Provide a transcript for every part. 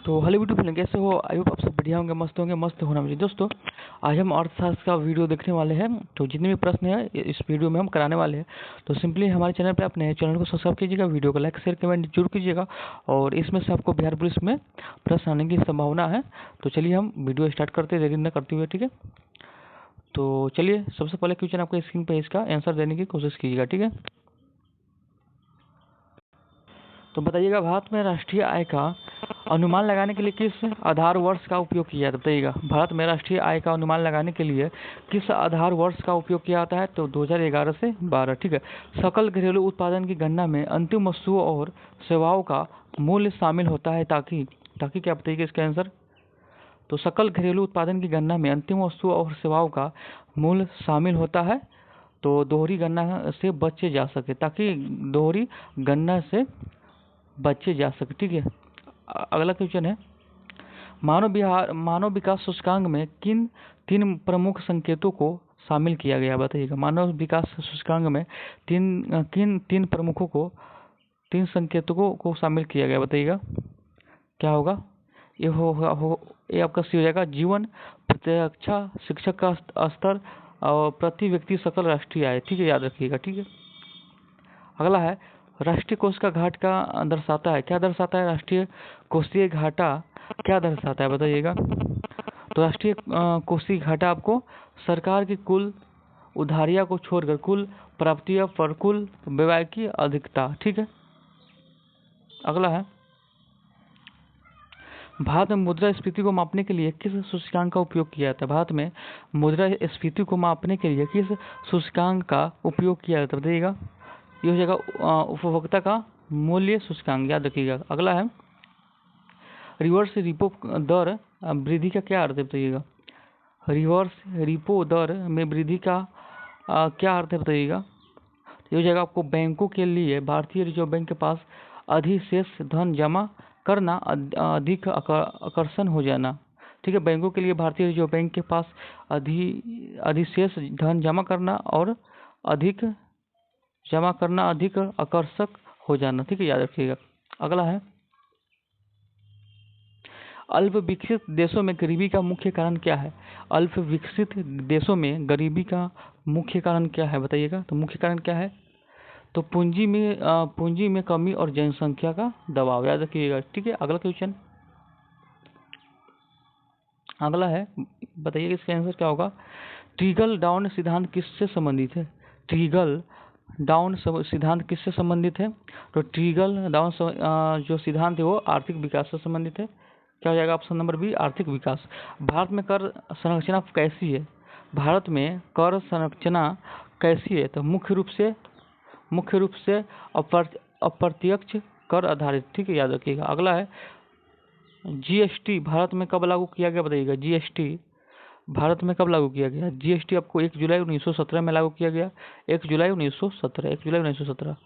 तो hello YouTube friend, कैसे हो? आई होप आप सब बढ़िया होंगे, मस्त होंगे, मस्त होना चाहिए। दोस्तों, आज हम अर्थशास्त्र का वीडियो देखने वाले हैं। तो जितने भी प्रश्न हैं इस वीडियो में हम कराने वाले हैं। तो सिंपली हमारे चैनल पे अपने चैनल को सब्सक्राइब कीजिएगा, वीडियो को लाइक शेयर कमेंट जरूर कीजिएगा। और इसमें से आपको बिहार पुलिस में प्रश्न आने की संभावना है। तो चलिए हम वीडियो स्टार्ट करते हैं, देरी न करते हुए, ठीक है। तो चलिए, सबसे पहले क्वेश्चन आपको स्क्रीन पर इसका आंसर देने की कोशिश कीजिएगा, ठीक है। तो बताइएगा, भारत में राष्ट्रीय आय का अनुमान लगाने के लिए किस आधार वर्ष का उपयोग किया जाता है? बताइएगा, भारत में राष्ट्रीय आय का अनुमान लगाने के लिए किस आधार वर्ष का उपयोग किया जाता है? तो 2011 से 12, ठीक है। सकल घरेलू उत्पादन की गणना में अंतिम वस्तुओं और सेवाओं का मूल्य शामिल होता है, ताकि ताकि क्या बताइएगा इसका आंसर? तो सकल घरेलू उत्पादन की गणना में अंतिम वस्तुओं और सेवाओं का मूल्य शामिल होता है, तो दोहरी गणना से बचे जा सके, ताकि दोहरी गणना से बचे जा सके, ठीक है। अगला क्वेश्चन है, मानव विकास सूचकांक में किन तीन प्रमुख संकेतों को शामिल किया गया? बताइएगा, मानव विकास सूचकांक में किन तीन संकेतकों को शामिल किया गया? बताइएगा, क्या होगा? ये आपका सी हो जाएगा, जीवन, प्रत्यक्षा, शिक्षक का स्तर और प्रति व्यक्ति सकल राष्ट्रीय आय, ठीक है, याद रखिएगा, ठीक है। अगला है, राष्ट्रीय कोष का घाट का दर्शाता है, क्या दर्शाता है? राष्ट्रीय कोषीय घाटा क्या दर्शाता है? बताइएगा। तो राष्ट्रीय कोषीय घाटा आपको सरकार की कुल उधारियां को छोड़कर कुल प्राप्तियां पर कुल व्यय की अधिकता, ठीक है। अगला है, भारत में मुद्रास्फीति को मापने के लिए किस सूचकांक का उपयोग किया जाता है? भारत में मुद्रास्फीति को मापने के लिए किस सूचकांक का उपयोग किया जाता है? बताइएगा। ये हो जाएगा उपभोक्ता का मूल्य सूचकांक, याद रखिएगा। अगला है, रिवर्स रिपो दर वृद्धि का क्या अर्थ है? बताइएगा। रिवर्स रिपो दर में वृद्धि का क्या अर्थ है? बताइएगा। ये हो जाएगा आपको बैंकों के लिए भारतीय रिजर्व बैंक के पास अधिशेष धन जमा करना, अधिक आकर्षण हो जाना, ठीक है। बैंकों के लिए भारतीय रिजर्व बैंक के पास अधिशेष धन जमा करना और अधिक आकर्षक हो जाना, ठीक है, याद रखिएगा। अगला है, अल्प विकसित देशों में गरीबी का मुख्य कारण क्या है? अल्प विकसित देशों में गरीबी का मुख्य कारण क्या है? बताइएगा। तो मुख्य कारण क्या है? तो पूंजी में कमी और जनसंख्या का दबाव, याद रखिएगा, ठीक है। अगला क्वेश्चन, अगला है, बताइए इसका आंसर क्या होगा? ट्रिकल डाउन सिद्धांत किससे संबंधित है? ट्रिकल डाउन सिद्धांत किससे संबंधित है? तो ट्रिकल डाउन जो सिद्धांत है वो आर्थिक विकास से संबंधित है। क्या हो जाएगा? ऑप्शन नंबर बी, आर्थिक विकास। भारत में कर संरचना कैसी है? भारत में कर संरचना कैसी है? तो मुख्य रूप से अप्रत्यक्ष कर आधारित, ठीक है, याद रखिएगा। अगला है, जीएसटी भारत में कब लागू किया गया? बताइएगा। जीएसटी भारत में कब लागू किया गया? जीएसटी आपको 1 जुलाई 1917 में लागू किया गया। 1 जुलाई 1917।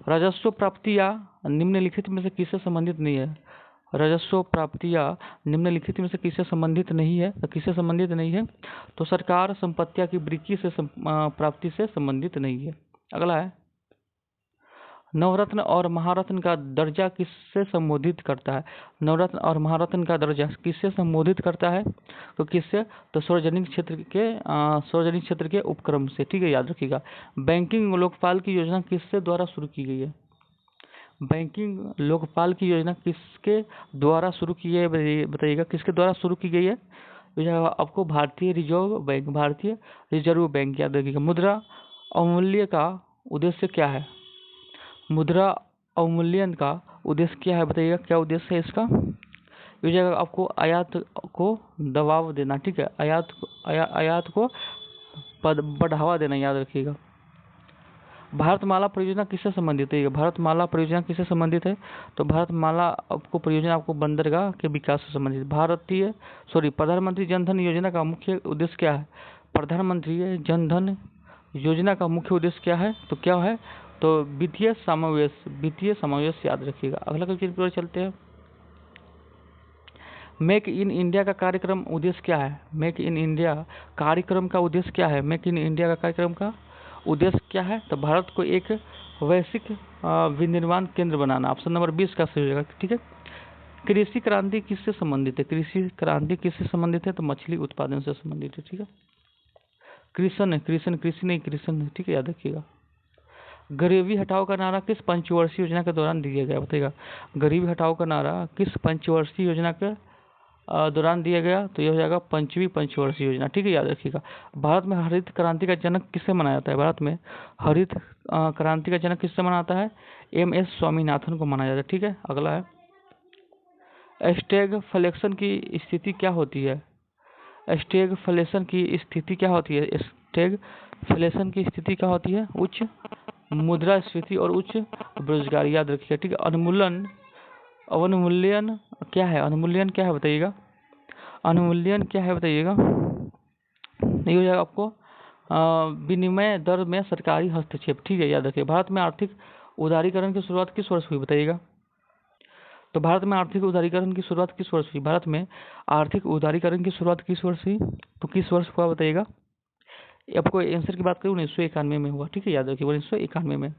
राजस्व प्राप्तियां निम्नलिखित में से किससे संबंधित नहीं है? राजस्व प्राप्तियां निम्नलिखित में से किससे संबंधित नहीं है? किससे संबंधित नहीं है? तो सरकार संपत्तियां की बिक्री से प्राप्ति से संबंधित नहीं है। अगला है, नवरत्न और महारत्न का दर्जा किससे संबोधित करता है? नवरत्न और महारत्न का दर्जा किससे संबोधित करता है? तो किससे? तो सार्वजनिक क्षेत्र के उपक्रम से, ठीक है, याद रखिएगा। बैंकिंग लोकपाल की योजना किससे द्वारा शुरू की गई है? बैंकिंग लोकपाल की योजना किसके द्वारा शुरू की है? बताइएगा, किसके द्वारा शुरू की गई है? आपको भारतीय रिजर्व बैंक, याद रखिएगा। मुद्रा अवमूल्यन का उद्देश्य क्या है? मुद्रा अवमूल्यन का उद्देश्य क्या है? बताइएगा, क्या उद्देश्य है इसका? ये जगह आपको आयात को दबाव देना, ठीक है, आयात को बढ़ावा देना, याद रखिएगा। भारतमाला परियोजना किससे संबंधित है? भारतमाला परियोजना किससे संबंधित है? तो भारतमाला आपको परियोजना आपको बंदरगाह के विकास से संबंधित। प्रधानमंत्री जनधन योजना का मुख्य उद्देश्य क्या है? प्रधानमंत्री जनधन योजना का मुख्य उद्देश्य क्या है? तो क्या है? तो वित्तीय समावेश, याद रखिएगा। अगला क्वेश्चन पर चलते हैं, मेक इन इंडिया का कार्यक्रम उद्देश्य क्या है? मेक इन इंडिया कार्यक्रम का उद्देश्य क्या है? मेक इन इंडिया का कार्यक्रम का उद्देश्य क्या है? तो भारत को एक वैश्विक विनिर्माण केंद्र बनाना। ऑप्शन नंबर 20 का सही हो जाएगा, ठीक है। कृषि क्रांति किससे संबंधित है? कृषि क्रांति किससे संबंधित है? तो मछली उत्पादन से संबंधित है। ठीक है, कृषि नहीं कृषि, ठीक है, याद रखिएगा। गरीबी हटाओ का नारा किस पंचवर्षीय योजना के दौरान दिया गया? बताइएगा, गरीबी हटाओ का नारा किस पंचवर्षीय योजना के दौरान दिया गया? तो यह हो जाएगा पंचवीं पंचवर्षीय योजना। ठीक है, याद रखिएगा। भारत में हरित क्रांति का जनक किससे माना जाता है? भारत में हरित क्रांति का जनक किससे माना जाता है? MS स्वामीनाथन को माना जाता है। ठीक है, अगला है स्टैगफ्लेशन की स्थिति क्या होती है? स्टैगफ्लेशन की स्थिति क्या होती है? स्टैगफ्लेशन की स्थिति क्या होती है? उच्च मुद्रास्फीति और उच्च बेरोजगारी, याद रखिएगा। ठीक है, अवमूल्यन क्या है? अवमूल्यन क्या है बताइएगा? अवमूल्यन क्या है बताइएगा? नहीं हो जाएगा आपको विनिमय दर में सरकारी हस्तक्षेप। ठीक है, याद रखिए। भारत में आर्थिक उदारीकरण की शुरुआत किस वर्ष हुई बताइएगा? तो भारत में आर्थिक उदारीकरण की शुरुआत किस वर्ष हुई? भारत में आर्थिक उदारीकरण की शुरुआत किस वर्ष हुई? तो किस वर्ष हुआ बताइएगा? आपको आंसर की बात करूँ 1991 में हुआ। ठीक है, याद रखिए 1991 में।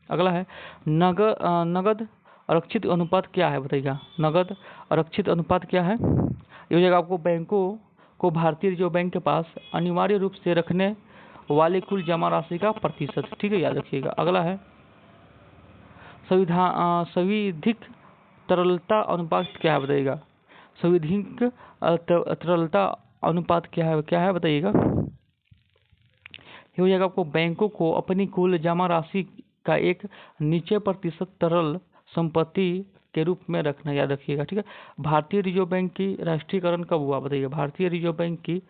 अगला है नगद आरक्षित अनुपात क्या है बताइएगा? नगद आरक्षित अनुपात क्या है? ये हो जाएगा आपको बैंकों को भारतीय रिजर्व बैंक के पास अनिवार्य रूप से रखने वाले कुल जमा राशि का प्रतिशत। ठीक है, याद रखिएगा। अगला है संविधिक तरलता अनुपात क्या है बताइएगा? संविधिक तरलता अनुपात क्या है बताइएगा? ये हो जाएगा आपको बैंकों को अपनी कुल जमा राशि का एक निश्चित प्रतिशत तरल संपत्ति के रूप में रखना, याद रखिएगा। ठीक है, भारतीय रिजर्व बैंक की राष्ट्रीयकरण कब हुआ बताइए? भारतीय रिजर्व बैंक की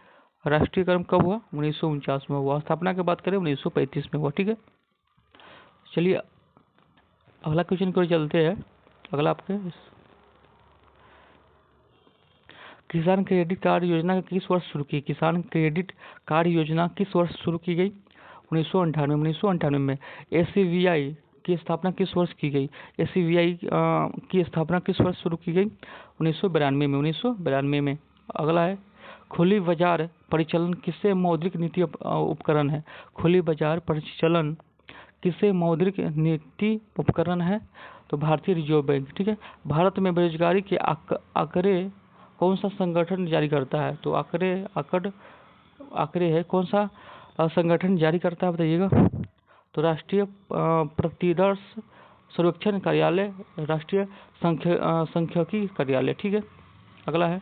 राष्ट्रीयकरण कब हुआ? 1949 में हुआ। स्थापना की बात करें 1935 में हुआ। ठीक है, चलिए अगला क्वेश्चन को चलते हैं। अगला आपके किसान क्रेडिट कार्ड योजना किस वर्ष शुरू की? किसान क्रेडिट कार्ड योजना किस वर्ष शुरू की गई? 1998 में। SCBI की स्थापना किस वर्ष की गई? SCBI की स्थापना किस वर्ष शुरू की गई? 1992 में। अगला है खुली बाजार परिचालन किससे मौद्रिक नीति उपकरण है? खुली बाजार परिचालन किससे मौद्रिक नीति उपकरण है? तो भारतीय रिजर्व बैंक। ठीक है, भारत में बेरोजगारी के आंकड़े कौन सा संगठन जारी करता है? तो आंकड़े है कौन सा संगठन जारी करता है बताइएगा? तो राष्ट्रीय प्रतिदर्श सर्वेक्षण कार्यालय, राष्ट्रीय सांख्यिकी कार्यालय। ठीक है, अगला है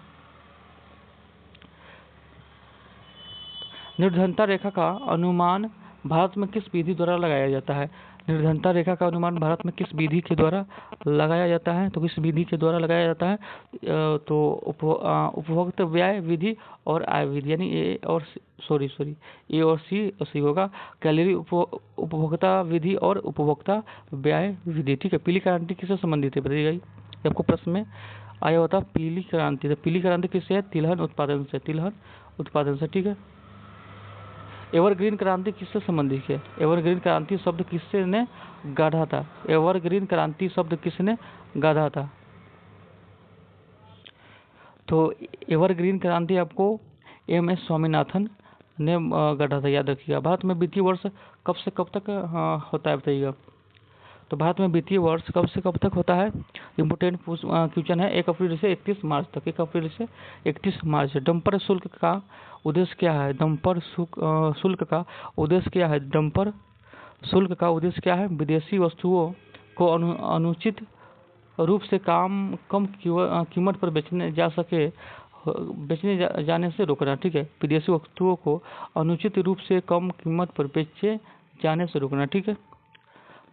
निर्धनता रेखा का अनुमान भारत में किस विधि द्वारा लगाया जाता है? निर्धनता रेखा का अनुमान भारत में किस विधि के द्वारा लगाया जाता है? तो किस विधि के द्वारा लगाया जाता है? तो उपभोक्ता व्यय विधि और आय विधि, यानी ए और सी होगा। कैलोरी उपभोक्ता विधि और उपभोक्ता व्यय विधि। ठीक है, पीली क्रांति किससे संबंधित है बताइएगा? आपको प्रश्न में आया होता पीली क्रांति। तो पीली क्रांति किससे है? तिलहन उत्पादन से। ठीक है, एवरग्रीन क्रांति किससे संबंधित है? एवरग्रीन क्रांति शब्द किसने गाढ़ा था? एवरग्रीन क्रांति शब्द किसने गाढ़ा था? तो एवरग्रीन क्रांति आपको MS स्वामीनाथन ने गढ़ा था, याद रखिएगा। भारत में वित्तीय वर्ष कब से कब तक होता है बताइएगा? तो भारत में वित्तीय वर्ष कब से कब तक होता है? इम्पोर्टेंट क्वेश्चन है। 1 अप्रैल से 31 मार्च तक। 1 अप्रैल से 31 मार्च। डंपर शुल्क का उद्देश्य क्या है? डंपर शुल्क का उद्देश्य क्या है? डंपर शुल्क का उद्देश्य क्या है? विदेशी वस्तुओं को अनुचित रूप से कम कीमत पर बेचने जाने से रोकना। ठीक है, विदेशी वस्तुओं को अनुचित रूप से कम कीमत पर बेचे जाने से रोकना। ठीक है,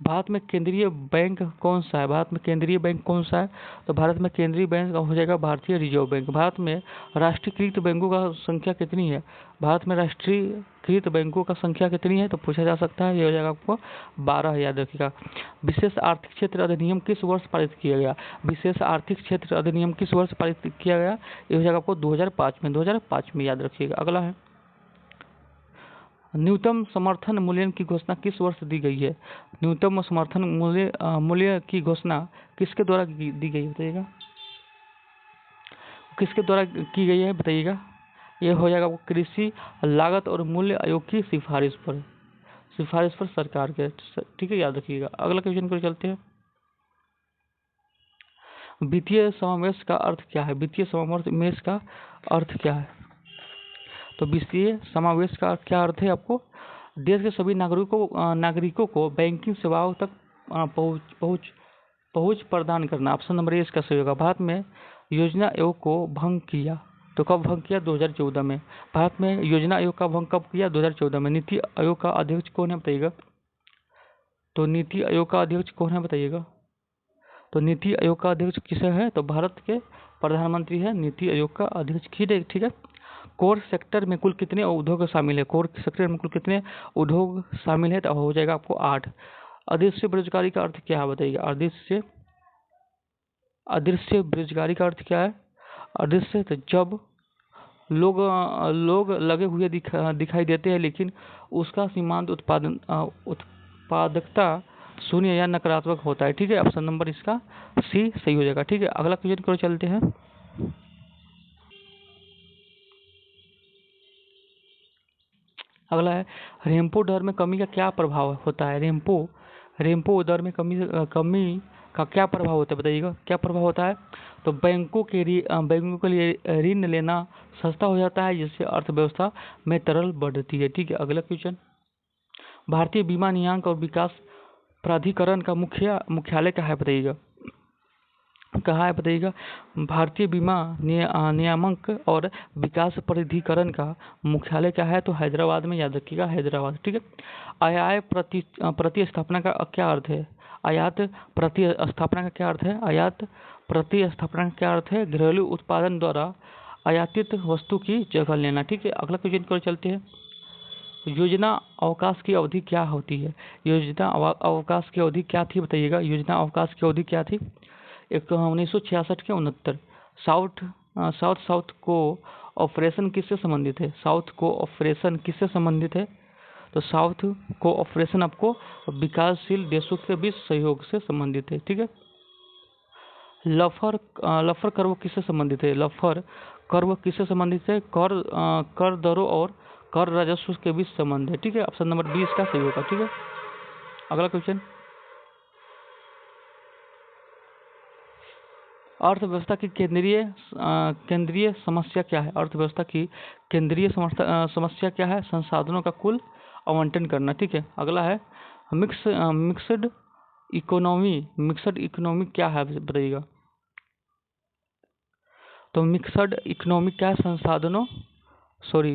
भारत में केंद्रीय बैंक कौन सा है? भारत में केंद्रीय बैंक कौन सा है? तो भारत में केंद्रीय बैंक हो जाएगा भारतीय रिजर्व बैंक। भारत में राष्ट्रीयकृत बैंकों का संख्या कितनी है? भारत में राष्ट्रीयकृत बैंकों का संख्या कितनी है? तो पूछा जा सकता है। ये हो जाएगा आपको 12, याद रखिएगा। विशेष आर्थिक क्षेत्र अधिनियम किस वर्ष पारित किया गया? विशेष आर्थिक क्षेत्र अधिनियम किस वर्ष पारित किया गया? ये हो जाएगा आपको 2005 में, याद रखिएगा। अगला है न्यूनतम समर्थन मूल्य की घोषणा किस वर्ष दी गई है? न्यूनतम समर्थन मूल्य की घोषणा किसके द्वारा दी गई बताइएगा? किसके द्वारा की गई है बताइएगा? ये हो जाएगा वो कृषि लागत और मूल्य आयोग की सिफारिश पर सरकार के। ठीक है, याद रखिएगा। अगला क्वेश्चन पर चलते हैं। वित्तीय समावेश का अर्थ क्या है? वित्तीय समावेश का अर्थ क्या है? तो वित्तीय समावेश का क्या अर्थ है आपको? देश के सभी नागरिकों को बैंकिंग सेवाओं तक पहुंच प्रदान करना। ऑप्शन नंबर ए इसका सही होगा। भारत में योजना आयोग को भंग किया, तो कब भंग किया? 2014 में। भारत में योजना आयोग का भंग कब किया? 2014 में। नीति आयोग का अध्यक्ष कौन है बताइएगा? तो नीति आयोग का अध्यक्ष कौन है बताइएगा? तो नीति आयोग का अध्यक्ष किसे है? तो भारत के प्रधानमंत्री है नीति आयोग का अध्यक्ष। ठीक है। कोर सेक्टर में कुल कितने उद्योग शामिल है? कोर सेक्टर में कुल कितने उद्योग शामिल है? तो हो जाएगा आपको 8। अदृश्य बेरोजगारी का अर्थ क्या है बताइएगा? अदृश्य बेरोजगारी का अर्थ क्या है? अदृश्य तो जब लोग लगे हुए दिखाई देते हैं, लेकिन उसका सीमांत उत्पादकता शून्य या नकारात्मक होता है। ठीक है, ऑप्शन नंबर इसका सी सही हो जाएगा। ठीक है, अगला क्वेश्चन की ओर चलते हैं। अगला है, रेपो दर में कमी का क्या प्रभाव होता है? रेपो दर में कमी का क्या प्रभाव होता है बताइएगा? क्या प्रभाव होता है? तो बैंकों के लिए ऋण लेना सस्ता हो जाता है, जिससे अर्थव्यवस्था में तरल बढ़ती है। ठीक है, अगला क्वेश्चन, भारतीय बीमा नियामक और विकास प्राधिकरण का मुख्यालय कहाँ है बताइएगा? कहाँ है बताइएगा? भारतीय बीमा नियामक और विकास प्राधिकरण का मुख्यालय क्या है? तो हैदराबाद में, याद रखिएगा हैदराबाद। ठीक है, आयात प्रतिस्थापना का क्या अर्थ है? आयात प्रतिस्थापना का क्या अर्थ है? आयात प्रतिस्थापना का क्या अर्थ है? घरेलू उत्पादन द्वारा आयातित वस्तु की जगह लेना। ठीक है, अगला क्वेश्चन की ओर चलते हैं। योजना अवकाश की अवधि क्या होती है? योजना अवकाश की अवधि क्या थी बताइएगा? योजना अवकाश की अवधि क्या थी? 1966 के 69। साउथ को ऑपरेशन किससे संबंधित है? साउथ को ऑपरेशन किससे संबंधित है? तो साउथ को ऑपरेशन आपको विकासशील देशों के बीच सहयोग से संबंधित है। ठीक है, लफर कर्व किससे संबंधित है? लफर कर्व किससे संबंधित है? कर दरों और कर राजस्व के बीच संबंध है। ठीक है, ऑप्शन नंबर 20 का सही होगा। ठीक है, अगला क्वेश्चन, अर्थव्यवस्था की केंद्रीय समस्या क्या है? अर्थव्यवस्था की केंद्रीय समस्या क्या है? संसाधनों का कुल आवंटन करना। ठीक है, अगला है, मिक्स्ड इकोनॉमी क्या है बताइएगा? तो मिक्स्ड इकोनॉमी क्या है?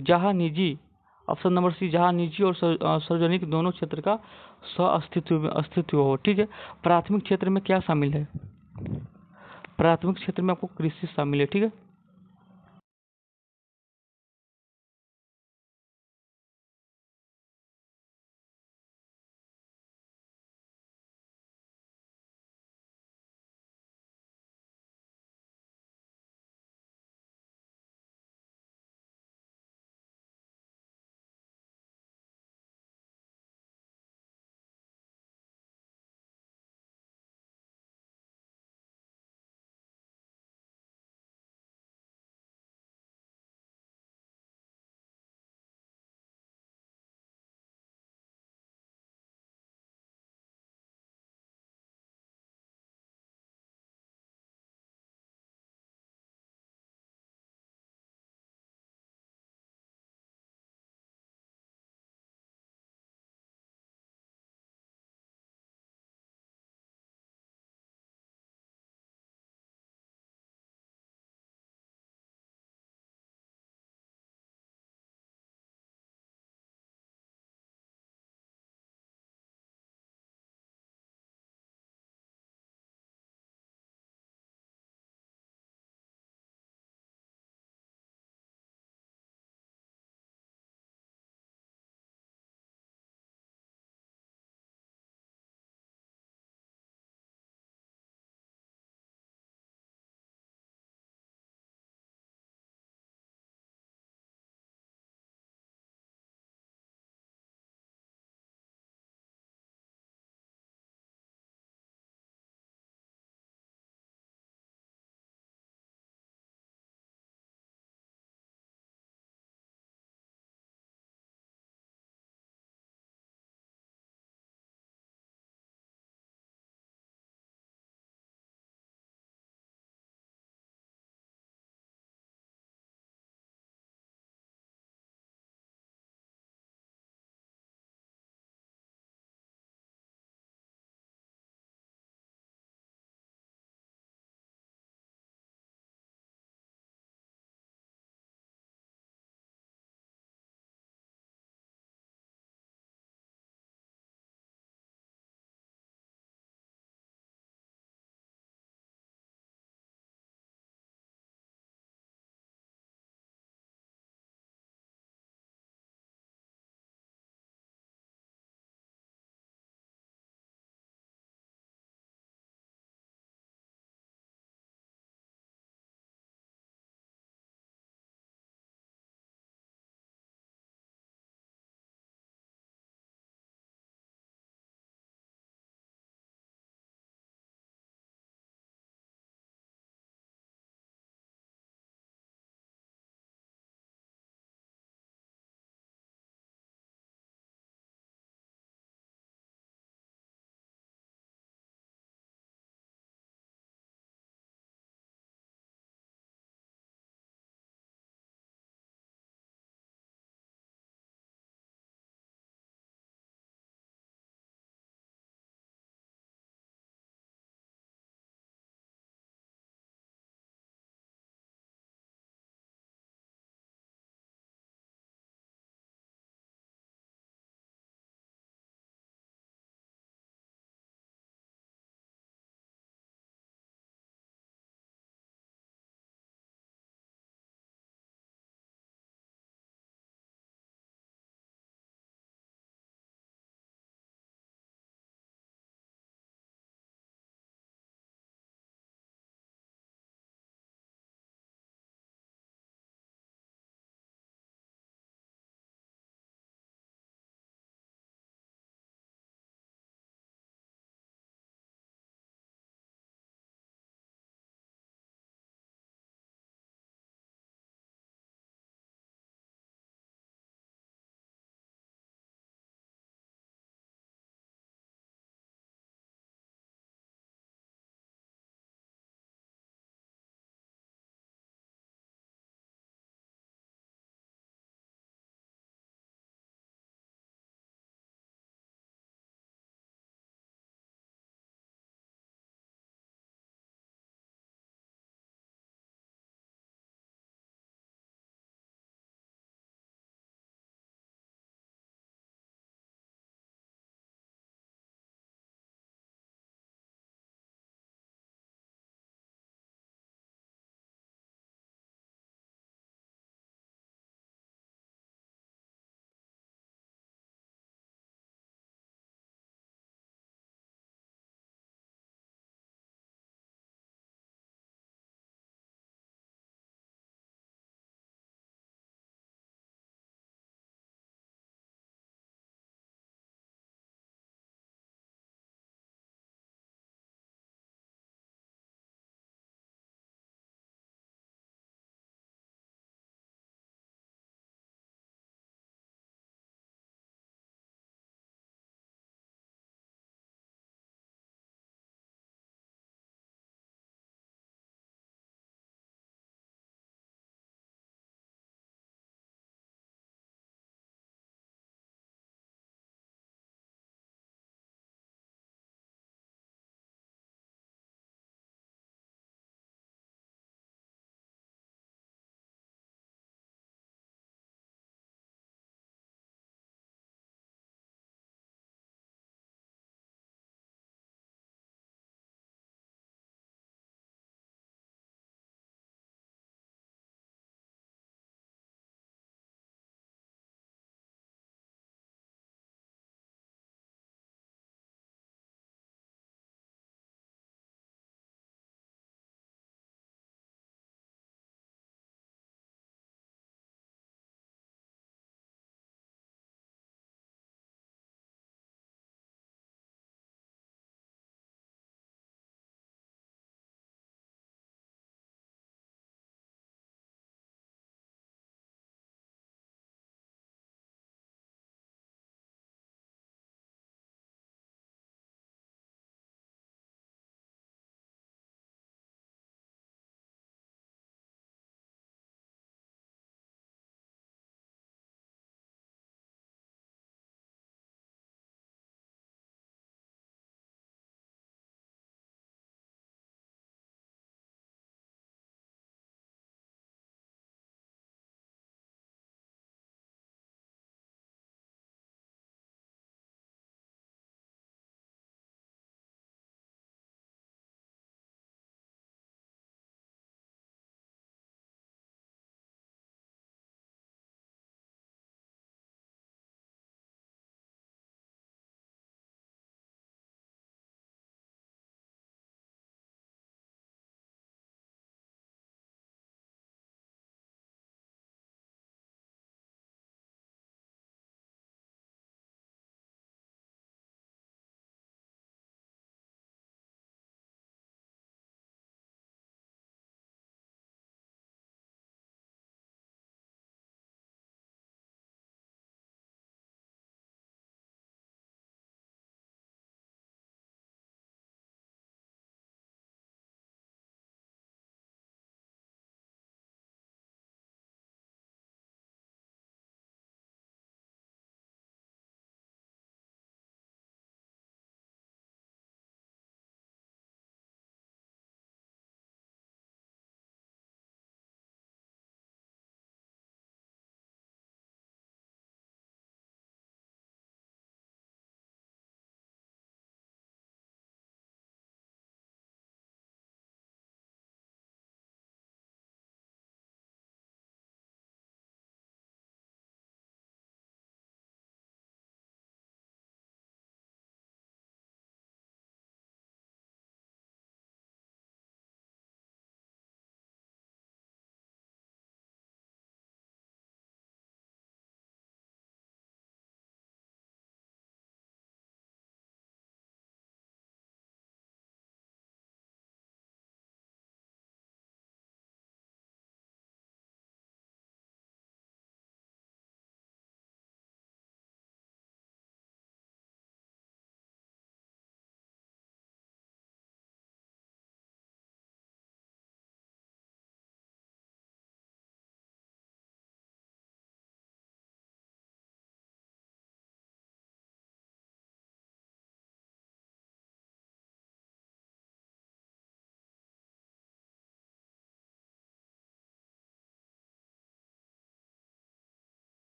जहाँ निजी, ऑप्शन नंबर सी, जहाँ निजी और सार्वजनिक दोनों क्षेत्र का अस्तित्व हो। ठीक है, प्राथमिक क्षेत्र में क्या शामिल है? प्राथमिक क्षेत्र में आपको कृषि शामिल है। ठीक है,